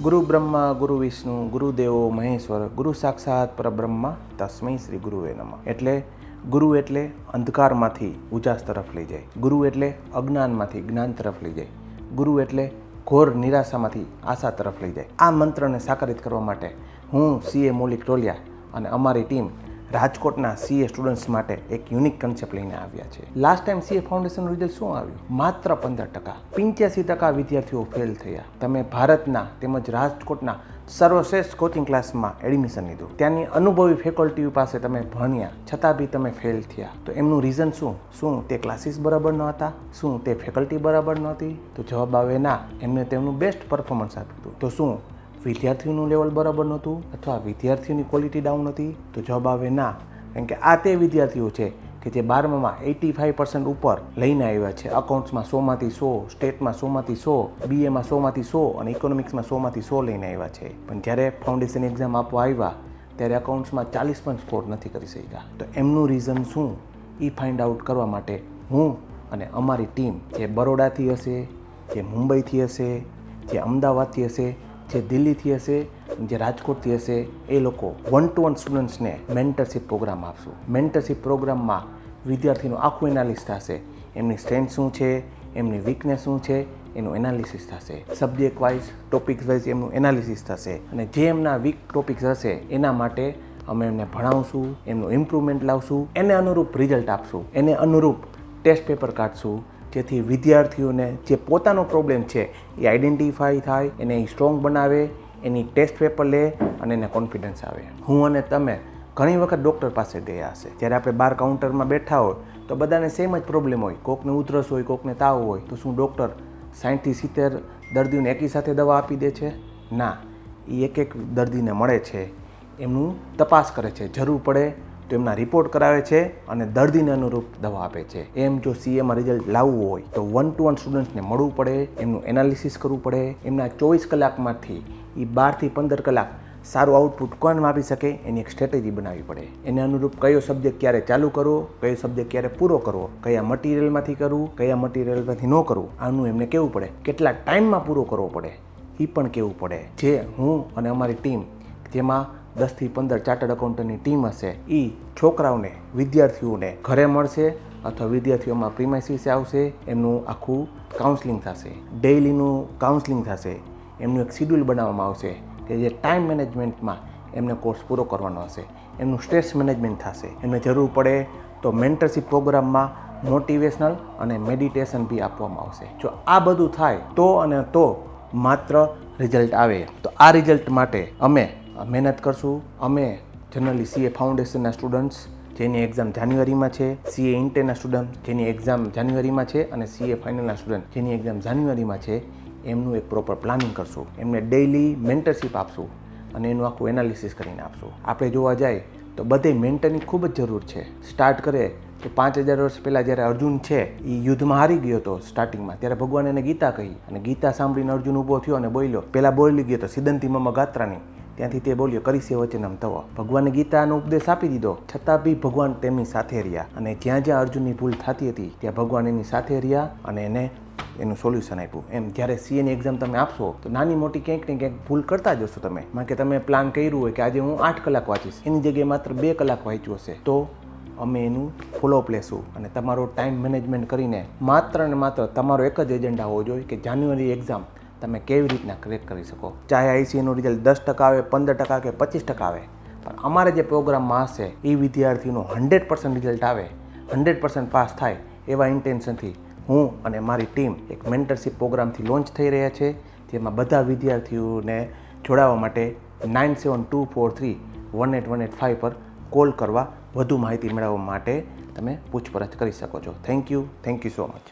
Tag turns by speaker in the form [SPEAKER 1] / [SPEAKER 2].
[SPEAKER 1] ગુરુ બ્રહ્મા ગુરુ વિષ્ણુ ગુરુદેવો મહેશ્વર ગુરુ સાક્ષાત પરબ્રહ્મા તસ્મૈ શ્રી ગુરુવે નમઃ. એટલે ગુરુ એટલે અંધકારમાંથી ઉજાસ તરફ લઈ જાય. ગુરુ એટલે અજ્ઞાનમાંથી જ્ઞાન તરફ લઈ જાય. ગુરુ એટલે ઘોર નિરાશામાંથી આશા તરફ લઈ જાય. આ મંત્રને સાકારિત કરવા માટે હું સીએ મૌલિક ટોલિયા અને અમારી ટીમ રાજકોટના સીએ સ્ટુડન્ટ્સ માટે એક યુનિક કન્સેપ્ટ લઈને આવ્યા છે. લાસ્ટ ટાઈમ સીએ ફાઉન્ડેશનનું રિઝલ્ટ શું આવ્યું? માત્ર 15%. 85% વિદ્યાર્થીઓ ફેલ થયા. તમે ભારતના તેમજ રાજકોટના સર્વશ્રેષ્ઠ કોચિંગ ક્લાસમાં એડમિશન લીધું. ત્યાંની અનુભવી ફેકલ્ટી પાસે તમે ભણ્યા, છતાં બી તમે ફેલ થયા. તો એમનું રીઝન શું? શું તે ક્લાસીસ બરાબર ન હતા? શું તે ફેકલ્ટી બરાબર નહોતી? તો જવાબ આવે ના. એમને તેમનું બેસ્ટ પરફોર્મન્સ આપ્યું હતું. તો શું વિદ્યાર્થીઓનું લેવલ બરાબર નહોતું અથવા વિદ્યાર્થીઓની ક્વોલિટી ડાઉન હતી? તો જવાબ આવે ના. કારણ કે આ તે વિદ્યાર્થીઓ છે કે જે 12માં 85% ઉપર લઈને આવ્યા છે. અકાઉન્ટ્સમાં 100માંથી 100, સ્ટેટમાં 100માંથી 100, બીએમાં 100માંથી 100 અને ઇકોનોમિક્સમાં 100માંથી 100 લઈને આવ્યા છે. પણ જ્યારે ફાઉન્ડેશન એક્ઝામ આપવા આવ્યા ત્યારે અકાઉન્ટ્સમાં 40 પણ સ્કોર નથી કરી શક્યા. તો એમનું રીઝન શું એ ફાઇન્ડ આઉટ કરવા માટે હું અને અમારી ટીમ જે બરોડાથી હશે, જે મુંબઈથી હશે, જે અમદાવાદથી હશે, જે દિલ્હીથી હશે, જે રાજકોટથી હશે, એ લોકો 1-to-1 સ્ટુડન્ટ્સને મેન્ટરશિપ પ્રોગ્રામ આપશું. મેન્ટરશિપ પ્રોગ્રામમાં વિદ્યાર્થીનું આખું એનાલિસિસ થશે. એમની સ્ટ્રેન્થ શું છે, એમની વીકનેસ શું છે, એનું એનાલિસિસ થશે. સબ્જેક્ટ વાઇઝ, ટોપિક્સ વાઇઝ એમનું એનાલિસિસ થશે. અને જે એમના વીક ટોપિક્સ હશે એના માટે અમે એમને ભણાવશું, એમનું ઇમ્પ્રુવમેન્ટ લાવશું, એને અનુરૂપ રિઝલ્ટ આપશું, એને અનુરૂપ ટેસ્ટ પેપર કાઢશું, જેથી વિદ્યાર્થીઓને જે પોતાનો પ્રોબ્લેમ છે એ આઈડેન્ટિફાઈ થાય, એને સ્ટ્રોંગ બનાવે, એની ટેસ્ટ પેપર લે અને એને કોન્ફિડન્સ આવે. હું અને તમે ઘણી વખત ડૉક્ટર પાસે ગયા હશે. જ્યારે આપણે બહાર કાઉન્ટરમાં બેઠા હોય તો બધાને સેમ જ પ્રોબ્લેમ હોય. કોકને ઉધરસ હોય, કોકને તાવ હોય. તો શું ડૉક્ટર 60 થી 70 દર્દીઓને એકી સાથે દવા આપી દે છે? ના. એ એક દર્દીને મળે છે, એમનું તપાસ કરે છે, જરૂર પડે તો એમના રિપોર્ટ કરાવે છે અને દર્દીને અનુરૂપ દવા આપે છે. એમ જો સીએમાં રિઝલ્ટ લાવવું હોય તો 1-to-1 સ્ટુડન્ટ્સને મળવું પડે, એમનું એનાલિસિસ કરવું પડે. એમના 24 કલાકમાંથી એ 12 થી 15 કલાક સારું આઉટપુટ કોણ આપી શકે એની એક સ્ટ્રેટેજી બનાવવી પડે. એને અનુરૂપ કયો સબ્જેક્ટ ક્યારે ચાલુ કરવો, કયો સબ્જેક્ટ ક્યારે પૂરો કરવો, કયા મટીરિયલમાંથી કરવું, કયા મટીરિયલમાંથી ન કરવું, આનું એમને કહેવું પડે. કેટલા ટાઈમમાં પૂરો કરવો પડે એ પણ કહેવું પડે. જે હું અને અમારી ટીમ, જેમાં 10 થી 15 ચાર્ટર્ડ એકાઉન્ટન્ટની ટીમ હશે, એ છોકરાઓને, વિદ્યાર્થીઓને ઘરે મળશે અથવા વિદ્યાર્થીઓમાં પ્રીમાઇસીસ આવશે. એમનું આખું કાઉન્સલિંગ થશે, ડેઇલીનું કાઉન્સલિંગ થશે. એમનું એક શિડ્યુલ બનાવવામાં આવશે કે જે ટાઈમ મેનેજમેન્ટમાં એમને કોર્સ પૂરો કરવાનો હશે. એમનું સ્ટ્રેસ મેનેજમેન્ટ થશે. એમને જરૂર પડે તો મેન્ટરશિપ પ્રોગ્રામમાં મોટિવેશનલ અને મેડિટેશન બી આપવામાં આવશે. જો આ બધું થાય તો અને તો માત્ર રિઝલ્ટ આવે. તો આ રિઝલ્ટ માટે અમે મહેનત કરશું. અમે જનરલી સીએ ફાઉન્ડેશનના સ્ટુડન્ટ્સ જેની એક્ઝામ જાન્યુઆરીમાં છે, સીએ ઇન્ટેના સ્ટુડન્ટ જેની એક્ઝામ જાન્યુઆરીમાં છે અને સીએ ફાઇનલના સ્ટુડન્ટ જેની એક્ઝામ જાન્યુઆરીમાં છે, એમનું એક પ્રોપર પ્લાનિંગ કરશું. એમને ડેઇલી મેન્ટરશિપ આપશું અને એનું આખું એનાલિસિસ કરીને આપશું. આપણે જોવા જાય તો બધે મેન્ટરની ખૂબ જ જરૂર છે. સ્ટાર્ટ કરે તો 5000 વર્ષ પહેલાં જ્યારે અર્જુન છે એ યુદ્ધમાં હારી ગયો હતો સ્ટાર્ટિંગમાં, ત્યારે ભગવાન એને ગીતા કહી અને ગીતા સાંભળીને અર્જુન ઊભો થયો અને બોલ્યો. પહેલાં બોલી ગયો તો સિદ્ધંતી મમ ગાત્રાની, ત્યાંથી તે બોલ્યો કરીશે વચનમ તવ. ભગવાને ગીતાનો ઉપદેશ આપી દીધો, છતાં બી ભગવાન તેમની સાથે રહ્યા અને જ્યાં જ્યાં અર્જુનની ભૂલ થતી હતી ત્યાં ભગવાન એની સાથે રહ્યા અને એને એનું સોલ્યુશન આપ્યું. એમ જ્યારે સીએની એક્ઝામ તમે આપશો તો નાની મોટી ક્યાંક ને ક્યાંક ભૂલ કરતા જશો તમે. કારણ કે તમે પ્લાન કર્યું હોય કે આજે હું 8 કલાક વાંચીશ, એની જગ્યાએ માત્ર 2 કલાક વાંચ્યું હશે. તો અમે એનું ફોલોઅપ લેશું અને તમારો ટાઈમ મેનેજમેન્ટ કરીને માત્ર ને માત્ર તમારો એક જ એજન્ડા હોવો જોઈએ કે જાન્યુઆરી એક્ઝામ તમે કેવી રીતના ક્રેક કરી શકો. ચાહે આઈસીએનું રિઝલ્ટ 10% આવે, 15% કે 25% આવે, પણ અમારે જે પ્રોગ્રામમાં હશે એ વિદ્યાર્થીનું 100% રિઝલ્ટ આવે, 100% પાસ થાય એવા ઇન્ટેન્શનથી હું અને મારી ટીમ એક મેન્ટરશિપ પ્રોગ્રામથી લોન્ચ થઈ રહ્યા છે. જેમાં બધા વિદ્યાર્થીઓને જોડાવા માટે 9724318185 પર કોલ કરવા, વધુ માહિતી મેળવવા માટે તમે પૂછપરછ કરી શકો છો. Thank you so much.